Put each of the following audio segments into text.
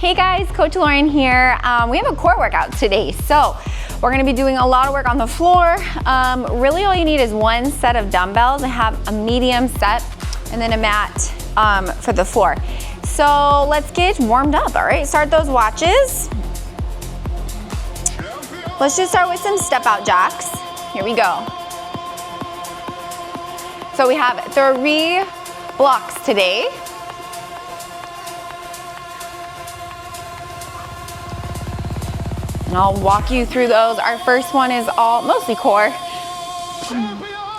Hey guys, Coach Lauren here. We have a core workout today, so we're gonna be doing a lot of work on the floor. Really all you need is one set of dumbbells. I have a medium set and then a mat for the floor. So let's get warmed up, all right? Start those watches. Let's just start with some step out jacks. Here we go. So we have 3 blocks today. And I'll walk you through those. Our first one is mostly core.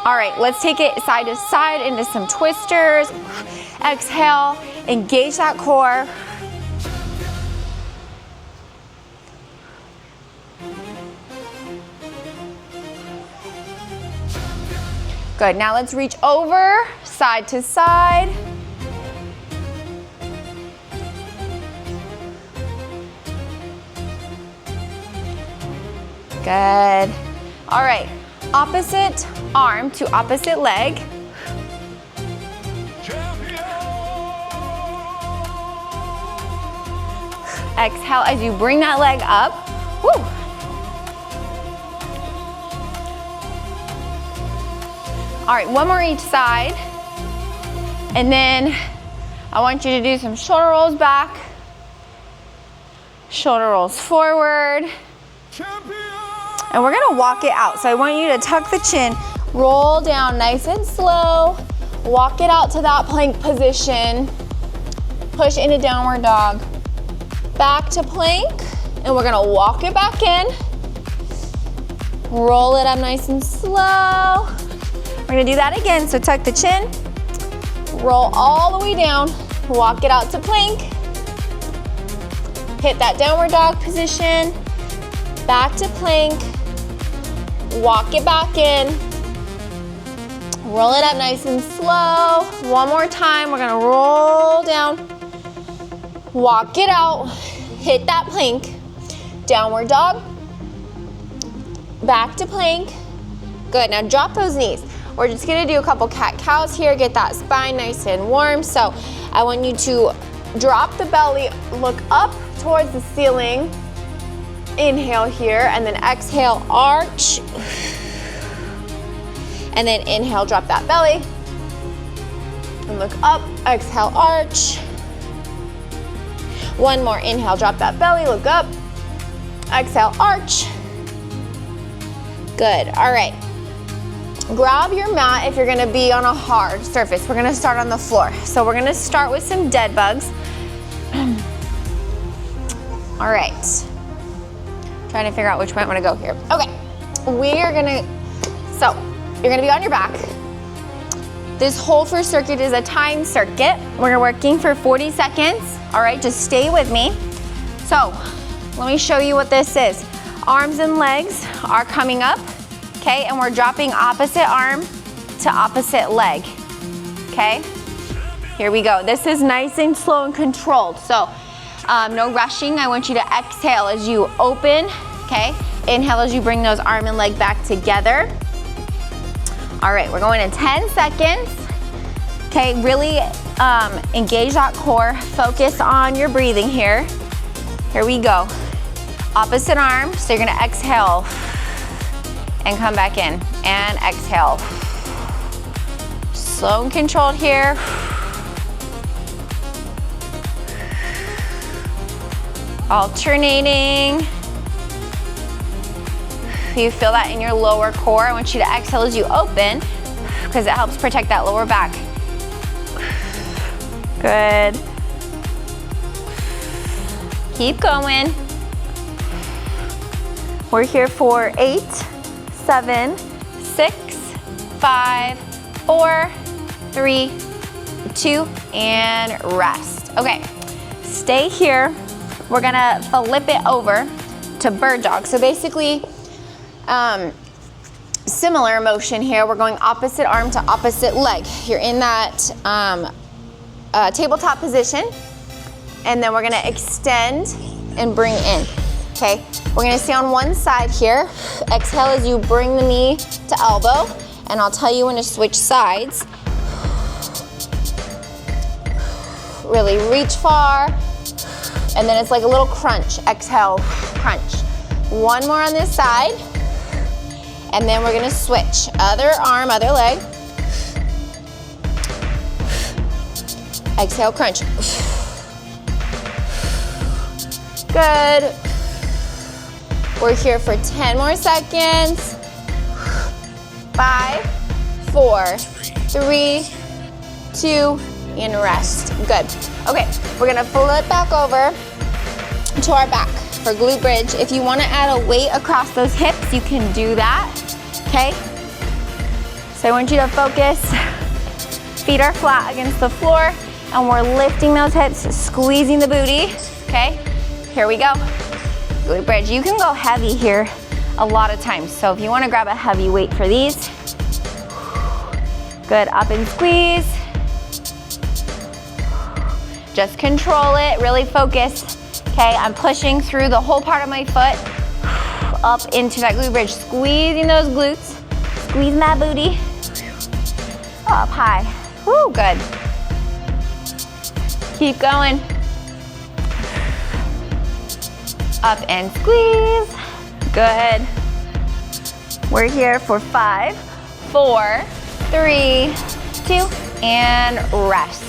All right, let's take it side to side into some twisters. Exhale, engage that core. Good, now let's reach over, side to side. Good. All right, opposite arm to opposite leg. Exhale as you bring that leg up. Woo. All right, one more each side. And then I want you to do some shoulder rolls back, shoulder rolls forward. And we're gonna walk it out. So I want you to tuck the chin, roll down nice and slow, walk it out to that plank position, push into downward dog, back to plank, and we're gonna walk it back in, roll it up nice and slow. We're gonna do that again, so tuck the chin, roll all the way down, walk it out to plank, hit that downward dog position, back to plank, walk it back in, roll it up nice and slow. One more time, we're gonna roll down, walk it out, hit that plank, downward dog, back to plank. Good, now drop those knees. We're just gonna do a couple cat-cows here, get that spine nice and warm. So I want you to drop the belly, look up towards the ceiling. Inhale here, and then exhale, arch. And then inhale, drop that belly. And look up, exhale, arch. One more, inhale, drop that belly, look up. Exhale, arch. Good, all right. Grab your mat if you're gonna be on a hard surface. We're gonna start on the floor. So we're gonna start with some dead bugs. All right. Trying to figure out which way I wanna go here. Okay, so you're gonna be on your back. This whole first circuit is a time circuit. We're working for 40 seconds. All right, just stay with me. So let me show you what this is. Arms and legs are coming up, okay? And we're dropping opposite arm to opposite leg, okay? Here we go. This is nice and slow and controlled. So no rushing. I want you to exhale as you open, okay? Inhale as you bring those arm and leg back together. All right, we're going in 10 seconds. Okay, really engage that core. Focus on your breathing here. Here we go. Opposite arm, so you're gonna exhale and come back in, and exhale. Slow and controlled here. Alternating. If you feel that in your lower core, I want you to exhale as you open because it helps protect that lower back. Good. Keep going. We're here for 8, 7, 6, 5, 4, 3, 2, and rest. Okay, stay here. We're gonna flip it over to bird dog. So basically, similar motion here. We're going opposite arm to opposite leg. You're in that tabletop position, and then we're gonna extend and bring in, okay? We're gonna stay on one side here. Exhale as you bring the knee to elbow, and I'll tell you when to switch sides. Really reach far, And then it's like a little crunch. Exhale, crunch. One more on this side. And then we're gonna switch. Other arm, other leg. Exhale, crunch. Good. We're here for 10 more seconds. 5, 4, 3, 2, and rest. Good. Okay, we're gonna flip back over to our back for glute bridge. If you wanna add a weight across those hips, you can do that, okay? So I want you to focus. Feet are flat against the floor, and we're lifting those hips, squeezing the booty, okay? Here we go. Glute bridge. You can go heavy here a lot of times. So if you wanna grab a heavy weight for these, good, up and squeeze. Just control it, really focus. Okay, I'm pushing through the whole part of my foot, up into that glute bridge, squeezing those glutes, squeezing that booty, up high. Woo, good. Keep going. Up and squeeze. Good. We're here for 5, 4, 3, 2, and rest.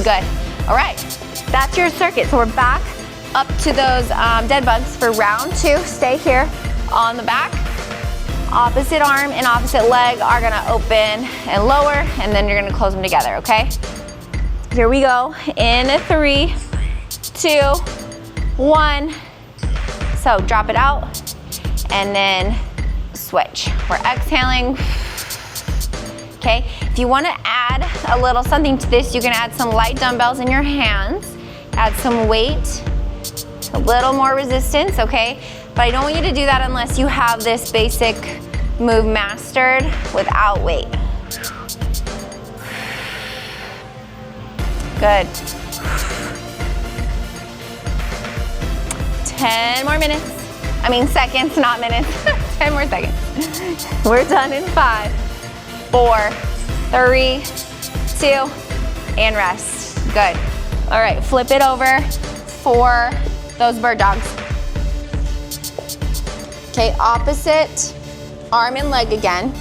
Good. All right, that's your circuit. So we're back up to those dead bugs for round 2. Stay here on the back. Opposite arm and opposite leg are gonna open and lower, and then you're gonna close them together, okay? Here we go, in 3, 2, 1. So drop it out, and then switch. We're exhaling. Okay, if you wanna add a little something to this, you can add some light dumbbells in your hands, add some weight, a little more resistance, okay? But I don't want you to do that unless you have this basic move mastered without weight. Good. 10 more minutes. I mean seconds, not minutes. 10 more seconds. We're done in 5, 4, 3, 2, and rest. Good. All right, flip it over for those bird dogs. Okay, opposite arm and leg again.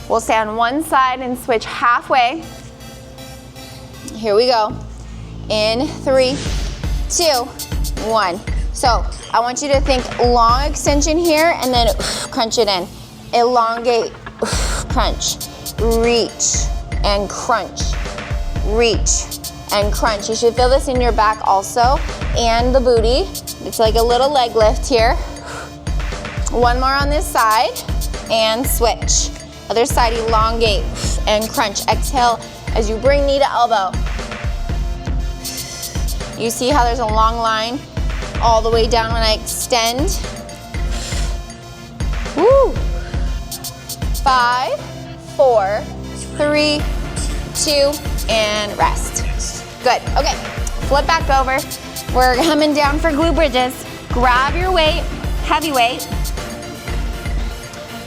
We'll stay on one side and switch halfway. Here we go. In 3, 2, 1. So I want you to think long extension here and then crunch it in. Elongate, crunch, reach, and crunch, reach, and crunch. You should feel this in your back also, and the booty. It's like a little leg lift here. One more on this side, and switch. Other side, elongate, and crunch. Exhale as you bring knee to elbow. You see how there's a long line all the way down when I extend. Woo! 5, 4, 3, 2, and rest. Good, okay, flip back over. We're coming down for glute bridges. Grab your weight, heavy weight.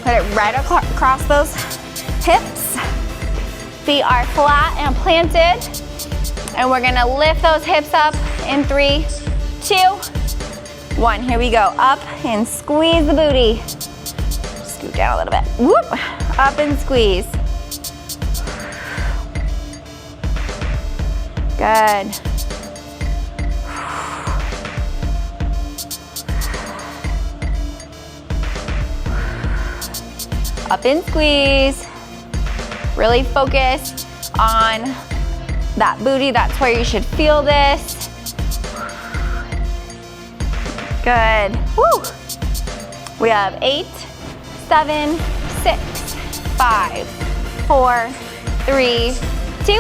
Put it right across those hips. Feet are flat and planted. And we're gonna lift those hips up in 3, 2, 1. Here we go, up and squeeze the booty. Scoot down a little bit. Whoop, up and squeeze. Good. Up and squeeze. Really focus on that booty. That's where you should feel this. Good. Woo. We have 8, 7, 6, 5, 4, 3, 2,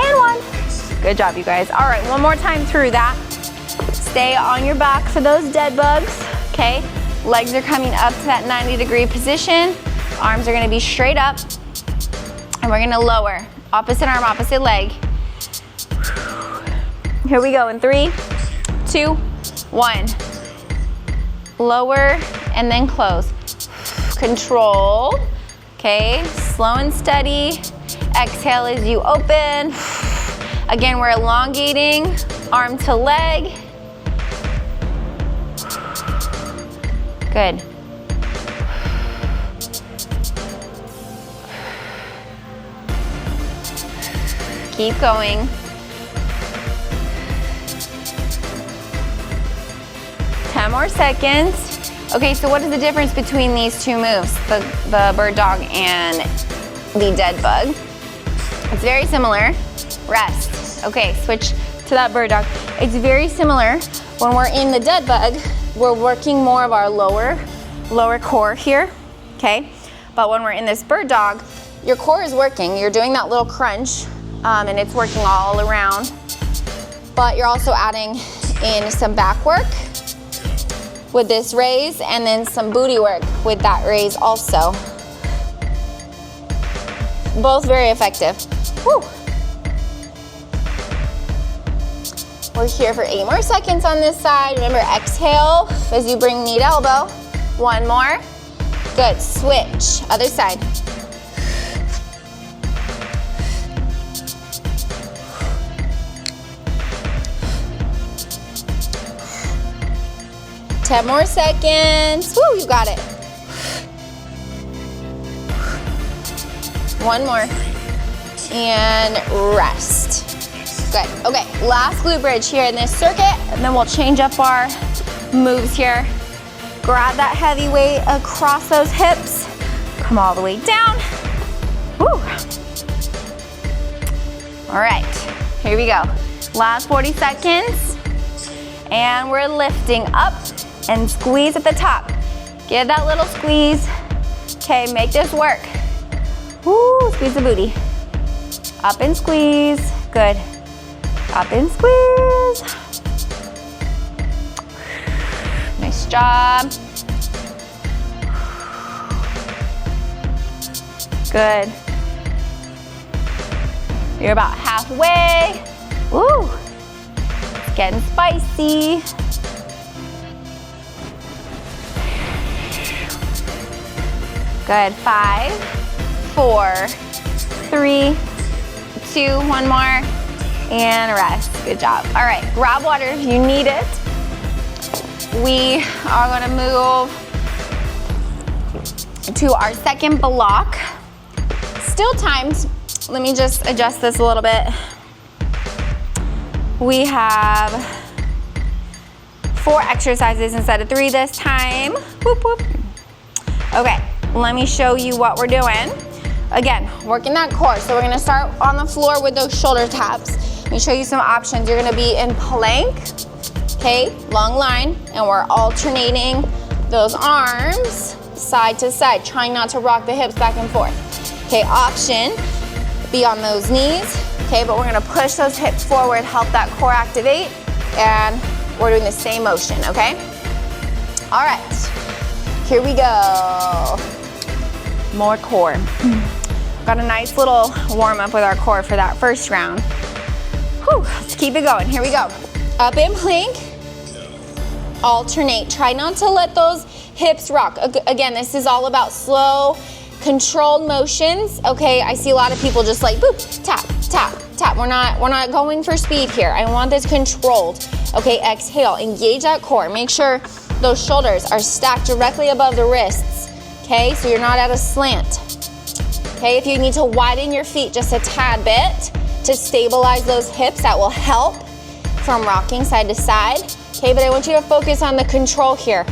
and 1. Good job, you guys. All right, one more time through that. Stay on your back for those dead bugs, okay? Legs are coming up to that 90-degree position. Arms are gonna be straight up. And we're gonna lower. Opposite arm, opposite leg. Here we go in 3, 2, 1. Lower and then close. Control, okay? Slow and steady. Exhale as you open. Again, we're elongating arm to leg. Good. Keep going. 10 more seconds. Okay, so what is the difference between these two moves, the bird dog and the dead bug? It's very similar. Rest. Okay, switch to that bird dog. It's very similar. When we're in the dead bug, we're working more of our lower core here, okay? But when we're in this bird dog, your core is working. You're doing that little crunch, and it's working all around. But you're also adding in some back work with this raise, and then some booty work with that raise also. Both very effective. Woo. We're here for 8 more seconds on this side. Remember, exhale as you bring knee to elbow. 1 more. Good, switch, other side. Ten more seconds. Woo, you got it. 1 more. And rest. Good. Okay, last glute bridge here in this circuit, and then we'll change up our moves here. Grab that heavy weight across those hips. Come all the way down. Woo. All right, here we go. Last 40 seconds. And we're lifting up and squeeze at the top. Give that little squeeze. Okay, make this work. Woo, squeeze the booty. Up and squeeze, good. Up and squeeze. Nice job. Good. You're about halfway. Woo. It's getting spicy. Good. 5, 4, 3, 2, 1 more, and rest. Good job. All right, grab water if you need it. We are gonna move to our second block. Still timed. Let me just adjust this a little bit. We have 4 exercises instead of 3 this time. Whoop, whoop. Okay, let me show you what we're doing. Again, working that core. So we're gonna start on the floor with those shoulder taps. Let me show you some options. You're gonna be in plank, okay, long line, and we're alternating those arms side to side, trying not to rock the hips back and forth. Okay, option, be on those knees, okay, but we're gonna push those hips forward, help that core activate, and we're doing the same motion, okay? All right, here we go. More core. Got a nice little warm up with our core for that first round. Whew, let's keep it going. Here we go. Up in plank, alternate. Try not to let those hips rock. Again, this is all about slow, controlled motions. Okay, I see a lot of people just like boop, tap, tap, tap. We're not going for speed here. I want this controlled. Okay, exhale, engage that core. Make sure those shoulders are stacked directly above the wrists. Okay, so you're not at a slant. Okay, if you need to widen your feet just a tad bit to stabilize those hips, that will help from rocking side to side. Okay, but I want you to focus on the control here.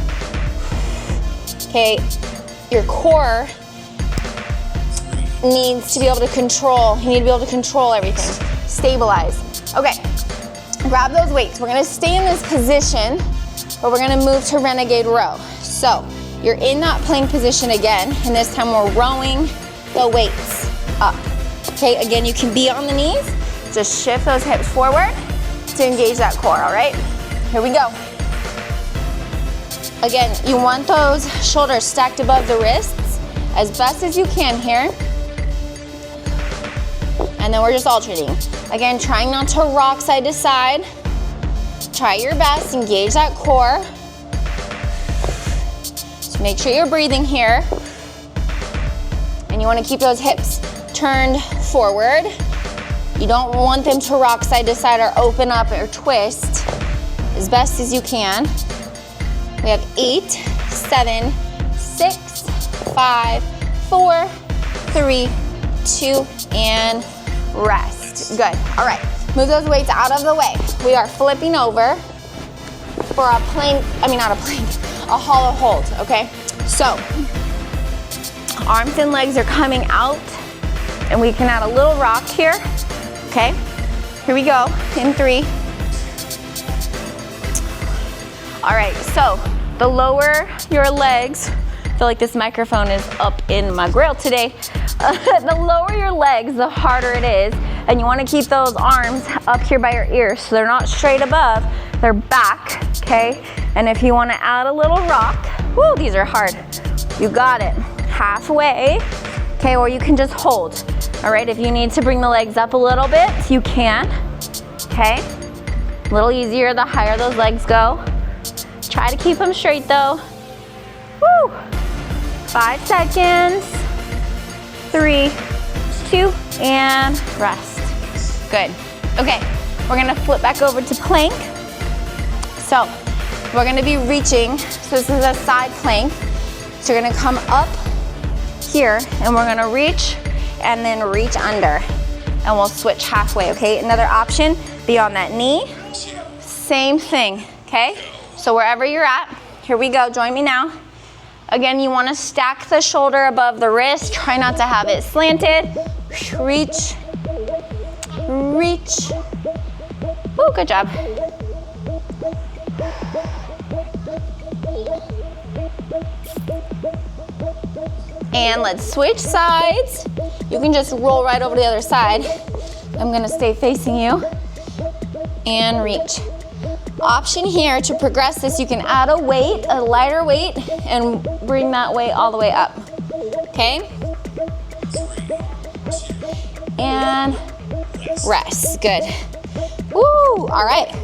Okay, your core needs to be able to control. You need to be able to control everything. Stabilize. Okay, grab those weights. We're gonna stay in this position, but we're gonna move to renegade row. So you're in that plank position again, and this time we're rowing the weights up. Okay, again, you can be on the knees. Just shift those hips forward to engage that core, all right? Here we go. Again, you want those shoulders stacked above the wrists as best as you can here. And then we're just alternating. Again, trying not to rock side to side. Try your best, engage that core. Just make sure you're breathing here. And you want to keep those hips turned forward. You don't want them to rock side to side or open up or twist as best as you can. We have 8, 7, 6, 5, 4, 3, 2, and rest. Good. All right. Move those weights out of the way. We are flipping over for a plank, not a plank, a hollow hold, okay? So, arms and legs are coming out, and we can add a little rock here, okay? Here we go, in 3. All right, so the lower your legs, I feel like this microphone is up in my grill today. The lower your legs, the harder it is. And you wanna keep those arms up here by your ears so they're not straight above, they're back, okay? And if you wanna add a little rock, whoo, these are hard. You got it, halfway, okay, or you can just hold. All right, if you need to bring the legs up a little bit, you can, okay? A little easier the higher those legs go. Try to keep them straight though. Woo! 5 seconds, 3, 2, and rest. Good. Okay, we're gonna flip back over to plank. So, we're gonna be reaching, so this is a side plank. So you're gonna come up here, and we're gonna reach, and then reach under. And we'll switch halfway, okay? Another option, be on that knee. Same thing, okay? So wherever you're at, here we go, join me now. Again, you wanna stack the shoulder above the wrist. Try not to have it slanted. Reach, reach. Ooh, good job. And let's switch sides. You can just roll right over to the other side. I'm gonna stay facing you. And reach. Option here to progress this, you can add a weight, a lighter weight, and bring that weight all the way up, okay? And rest, good. Woo, all right.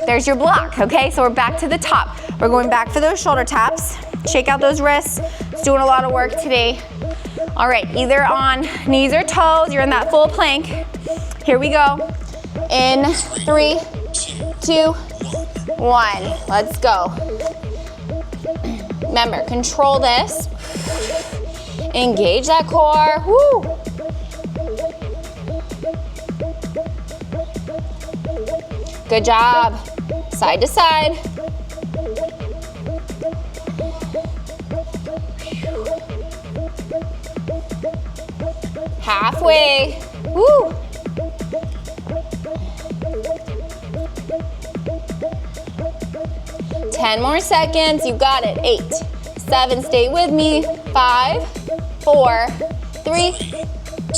There's your block, okay? So we're back to the top. We're going back for those shoulder taps. Shake out those wrists. It's doing a lot of work today. All right, either on knees or toes, you're in that full plank. Here we go. In 3, 2, 1, let's go. Remember, control this. Engage that core, woo. Good job, side to side. Halfway, woo. Ten more seconds, you got it. 8, 7, stay with me. 5, 4, 3,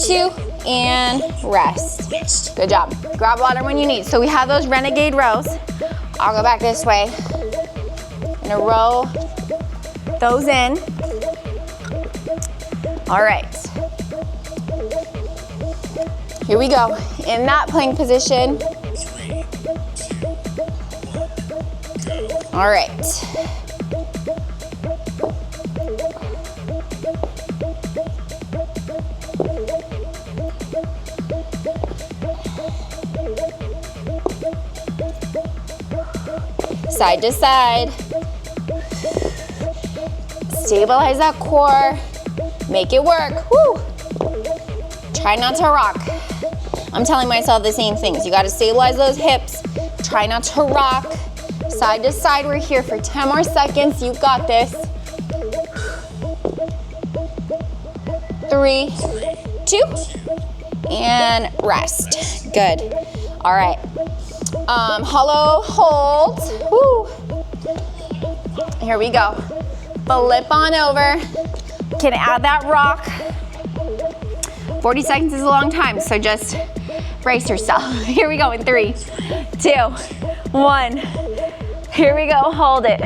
2, and rest. Good job. Grab water when you need. So we have those renegade rows. I'll go back this way. I'm gonna row those in. All right. Here we go. In that plank position. All right. Side to side. Stabilize that core. Make it work. Woo. Try not to rock. I'm telling myself the same things. You gotta stabilize those hips. Try not to rock. Side to side, we're here for 10 more seconds. You've got this. 3, 2, and rest. Good. All right. Hollow holds. Woo. Here we go. Flip on over. Can add that rock. 40 seconds is a long time, so just brace yourself. Here we go in 3, 2, 1. Here we go, hold it.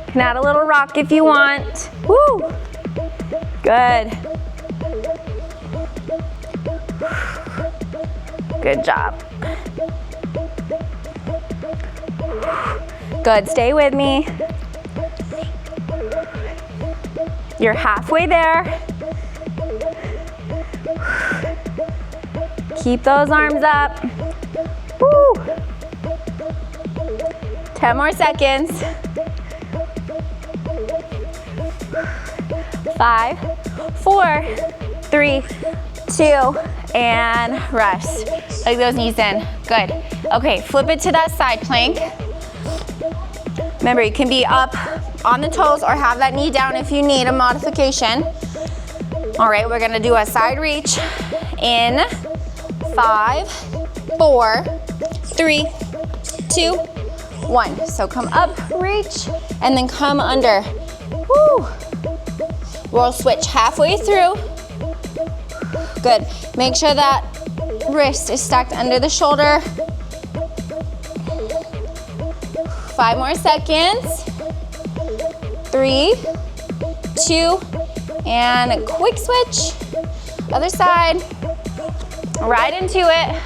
Can add a little rock if you want. Woo! Good. Good job. Good, stay with me. You're halfway there. Keep those arms up. Woo! 10 more seconds. 5, 4, 3, 2, and rest. Leg those knees in, good. Okay, flip it to that side plank. Remember, you can be up on the toes or have that knee down if you need a modification. All right, we're gonna do a side reach in 5, 4, 3, 2, 1. So come up, reach, and then come under. Woo. We'll switch halfway through. Good. Make sure that wrist is stacked under the shoulder. 5 more seconds. 3, 2, and a quick switch. Other side. Right into it.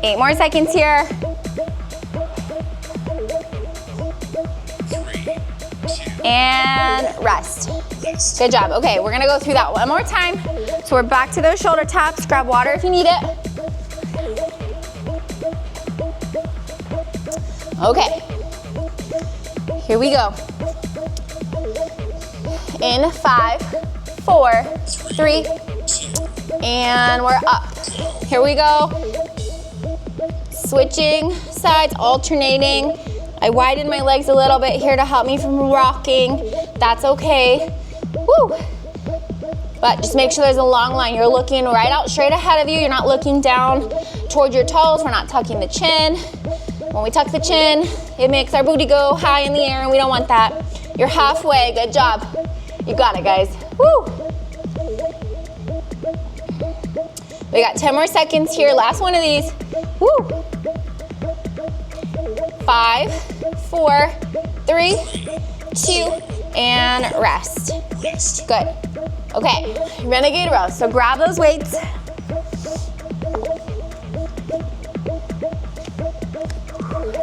Eight more seconds here. 3, 2, and rest. Good job. Okay, we're gonna go through that one more time. So we're back to those shoulder taps. Grab water if you need it. Okay, here we go. In 5, 4, 3, and we're up. Here we go. Switching sides, alternating. I widened my legs a little bit here to help me from rocking. That's okay. Woo! But just make sure there's a long line. You're looking right out straight ahead of you. You're not looking down towards your toes. We're not tucking the chin. When we tuck the chin, it makes our booty go high in the air, and we don't want that. You're halfway. Good job. You got it, guys. Woo! We got 10 more seconds here. Last one of these. Woo! 5, 4, 3, 2, and rest. Good. Okay, renegade row. So grab those weights.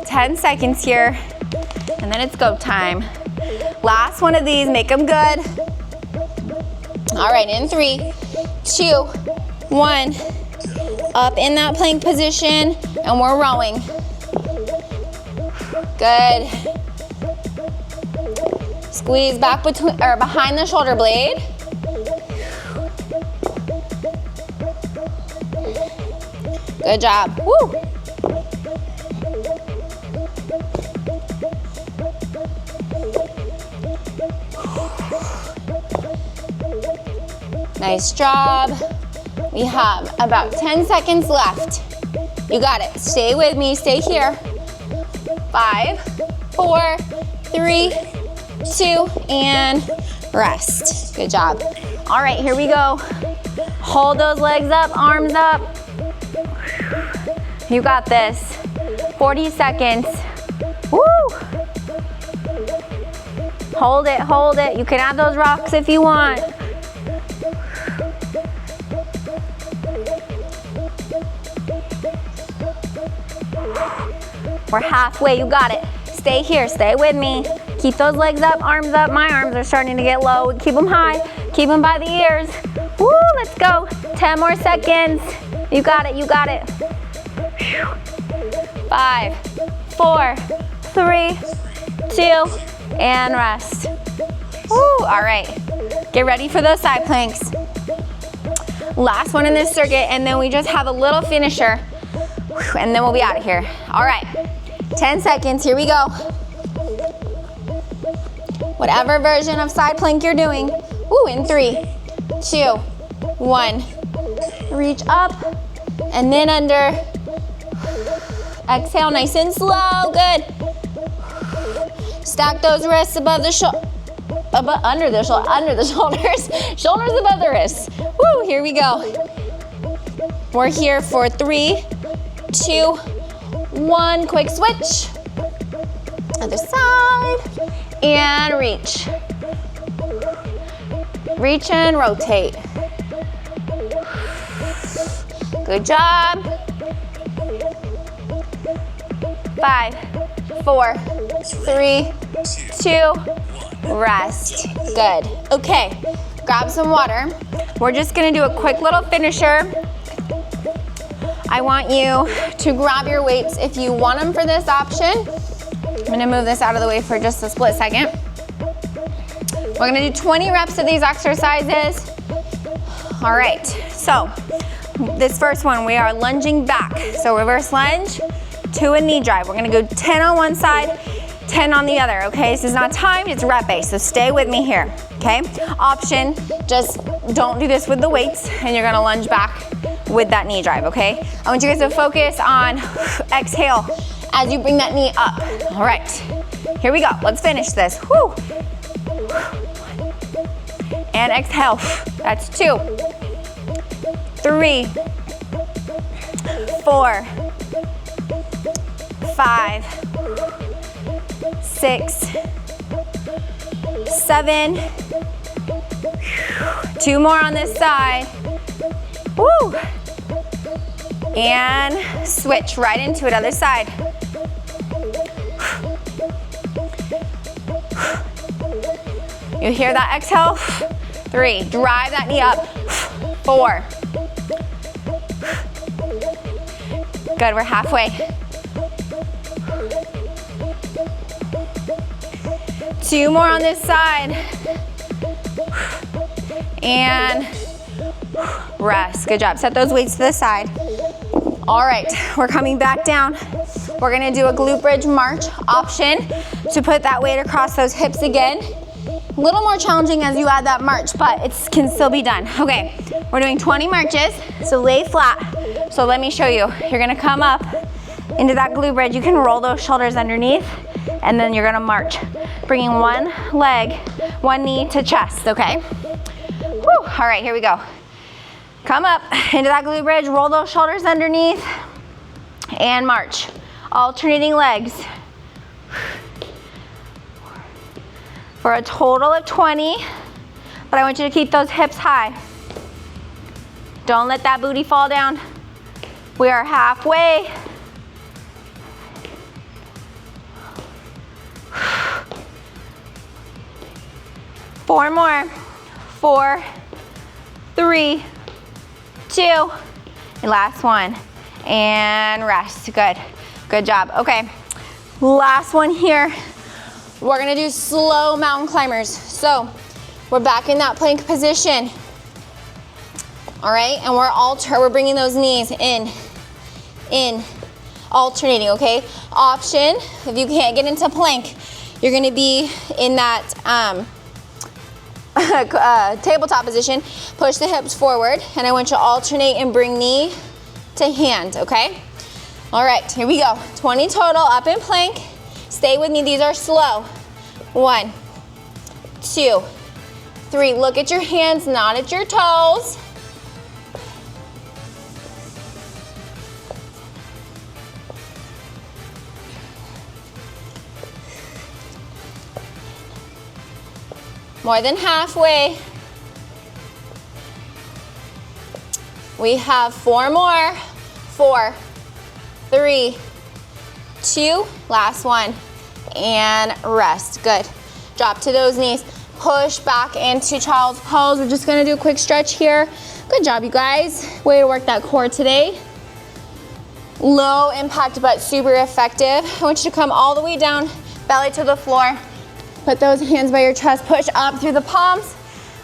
Ten seconds here, and then it's go time. Last one of these, make them good. All right, in 3, 2, 1. Up in that plank position, and we're rowing. Good. Squeeze back between or behind the shoulder blade. Good job. Woo. Nice job. We have about 10 seconds left. You got it. Stay with me. Stay here. 5, 4, 3, 2, and rest. Good job. All right, here we go. Hold those legs up, arms up. You got this. 40 seconds. Woo! Hold it, hold it. You can add those rocks if you want. We're halfway, you got it. Stay here, stay with me. Keep those legs up, arms up. My arms are starting to get low. Keep them high, keep them by the ears. Woo, let's go. 10 more seconds. You got it, you got it. 5, 4, 3, 2, and rest. Woo, all right. Get ready for those side planks. Last one in this circuit, and then we just have a little finisher, and then we'll be out of here. All right, 10 seconds, here we go. Whatever version of side plank you're doing. Ooh, in 3, 2, 1. Reach up, and then under. Exhale, nice and slow, good. Stack those wrists above the under the shoulders. Shoulders above the wrists. Woo, here we go. We're here for 3, 2, 1. Quick switch. Other side. And reach. Reach and rotate. Good job. 5, 4, 3, 2, rest. Good. Okay, grab some water. We're just gonna do a quick little finisher. I want you to grab your weights if you want them for this option. I'm gonna move this out of the way for just a split second. We're gonna do 20 reps of these exercises. All right, so this first one, we are lunging back. So reverse lunge to a knee drive. We're gonna go 10 on one side, 10 on the other, okay? This is not timed, it's rep based, so stay with me here, okay? Option, just don't do this with the weights, and you're gonna lunge back with that knee drive, okay? I want you guys to focus on exhale as you bring that knee up. All right, here we go, let's finish this. Woo. And exhale, that's 2, 3, 4, 5, 6, 7, 2 more on this side. Woo! And switch right into it, other side. You hear that exhale? 3, drive that knee up. 4. Good, we're halfway. 2 more on this side. And rest, good job. Set those weights to the side. All right, we're coming back down. We're gonna do a glute bridge march option to put that weight across those hips again. A little more challenging as you add that march, but it can still be done. Okay, we're doing 20 marches, so lay flat. So let me show you. You're gonna come up into that glute bridge. You can roll those shoulders underneath, and then you're gonna march, bringing one leg, one knee to chest, okay? Whew. All right, here we go. Come up into that glute bridge, roll those shoulders underneath, and march. Alternating legs. For a total of 20, but I want you to keep those hips high. Don't let that booty fall down. We are halfway. Four more. 4, 3, 2, and last one. And rest, good. Good job, okay. Last one here. We're gonna do slow mountain climbers. So we're back in that plank position. All right, and we're bringing those knees in, alternating, okay? Option, if you can't get into plank, you're gonna be in that tabletop position. Push the hips forward, and I want you to alternate and bring knee to hand, okay? All right, here we go. 20 total, up in plank. Stay with me, these are slow. 1, 2, 3. Look at your hands, not at your toes. More than halfway. We have 4 more. 4, 3, 2, last one, and rest. Good. Drop to those knees. Push back into child's pose. We're just gonna do a quick stretch here. Good job, you guys. Way to work that core today. Low impact, but super effective. I want you to come all the way down, belly to the floor. Put those hands by your chest. Push up through the palms,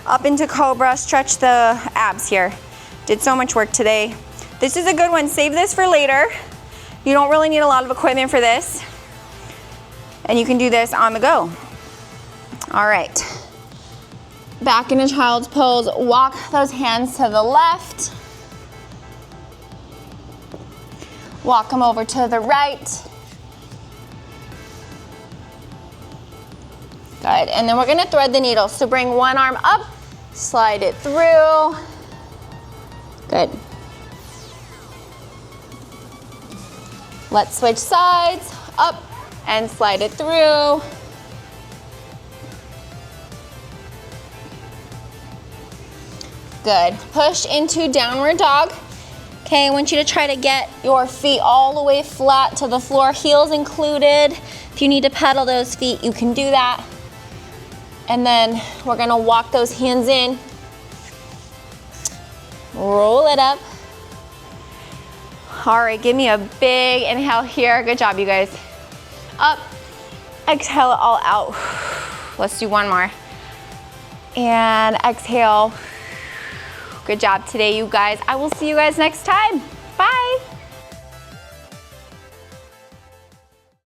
up into cobra. Stretch the abs here. Did so much work today. This is a good one. Save this for later. You don't really need a lot of equipment for this. And you can do this on the go. All right. Back into child's pose. Walk those hands to the left. Walk them over to the right. Good, and then we're gonna thread the needle. So bring one arm up, slide it through. Good. Let's switch sides, up and slide it through. Good, push into downward dog. Okay, I want you to try to get your feet all the way flat to the floor, heels included. If you need to pedal those feet, you can do that. And then we're gonna walk those hands in. Roll it up. All right, give me a big inhale here. Good job, you guys. Up, exhale it all out. Let's do one more. And exhale. Good job today, you guys. I will see you guys next time.